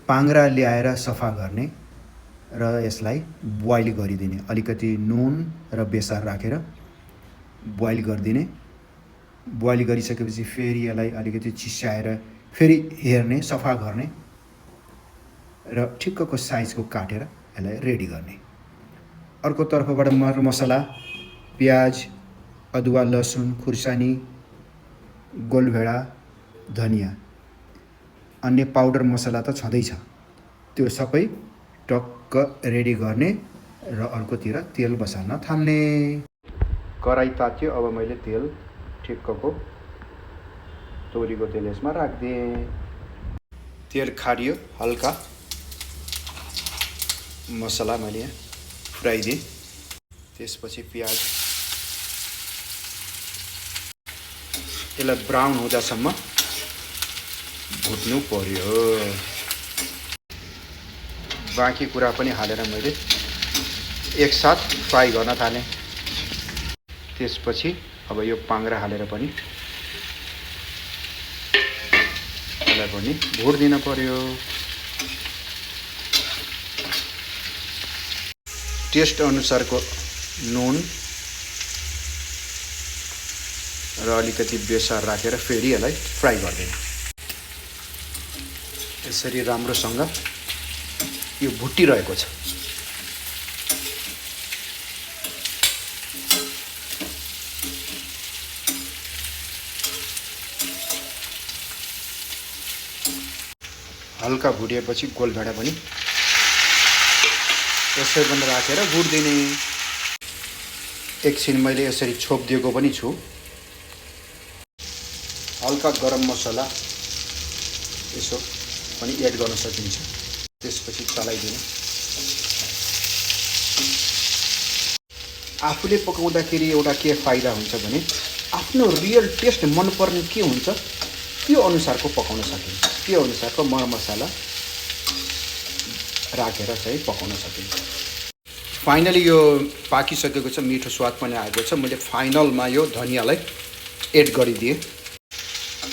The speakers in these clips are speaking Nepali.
पाङ्ग्रा ल्याएर सफा गर्ने र यसलाई बोइल गरिदिने। अलिकति नुन र बेसार राखेर बोइल गरिदिने। बोइल गरिसकेपछि फेरि यसलाई अलिकति चिस्याएर फेरि हेर्ने, सफा गर्ने र ठिक्कको साइजको काटेर यसलाई रेडी गर्ने। अर्को तर्फबाट मरमसला, प्याज, अदुवा, लसुन, खुर्सानी, गोलभेडा, धनिया, अन्य पाउडर मसला त छँदैछ, त्यो सबै टक्क रेडी गर्ने र अर्कोतिर तेल बसाल्न थाल्ने। कराई तात्यो, अब मैले तेल ठिक्कको तोरीको तेल यसमा राखिदिएँ। तेल खारियो, हल्का मसला मैले यहाँ फुराइदिएँ। त्यसपछि प्याज, यसलाई ब्राउन हुँदासम्म भुट्नु पर्यो। बाँकी कुरा पनि हालेर मैले एकसाथ फ्राई गर्न थालेँ। त्यसपछि अब यो पाङ्ग्रा हालेर पनि यसलाई पनि भुट्दिन पर्यो। टेस्ट अनुसारको नुन र अलिकति बेसार राखेर फेरि यसलाई फ्राई गरिदिने। यसरी राम्रोसँग यो भुटिरहेको छ। हल्का भुटिएपछि गोलभेडा पनि यसरी पनि राखेर भुट्दिने। एकछिन मैले यसरी छोपिदिएको पनि छु। हल्का गरम मसला यसो पनि एड गर्न सकिन्छ। त्यसपछि चलाइदिने। आफूले पकाउँदाखेरि एउटा के फाइदा हुन्छ भने आफ्नो रियल टेस्ट मनपर्ने के हुन्छ त्यो अनुसारको पकाउन सकिन्छ, त्यो अनुसारको मरमसला राखेर चाहिँ पकाउन सकिन्छ। फाइनली यो पाकिसकेको छ, मिठो स्वाद पनि आएको छ। मैले फाइनलमा यो धनियालाई एड गरिदिएँ।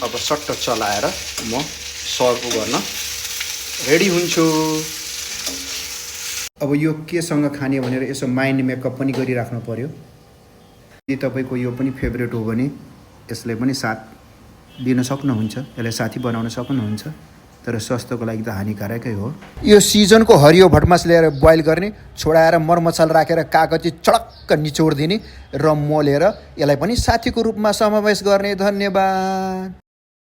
अब सट्ट चलाएर म सर्भ गर्न रेडी हुन्छु। अब यो केसँग खाने भनेर यसो माइन्ड मेकअप पनि गरिराख्नु पर्यो। यदि तपाईँको यो पनि फेभरेट हो भने यसलाई पनि साथ दिन सक्नुहुन्छ, यसलाई साथी बनाउन सक्नुहुन्छ। तर स्वास्थ्यको लागि त हानिकारकै हो। यो सिजनको हरियो भटमास ल्याएर बोइल गर्ने, छोडाएर मरमसला राखेर कागजी चडक्क निचोड दिने र मोलेर यसलाई पनि साथीको रूपमा समावेश गर्ने। धन्यवाद।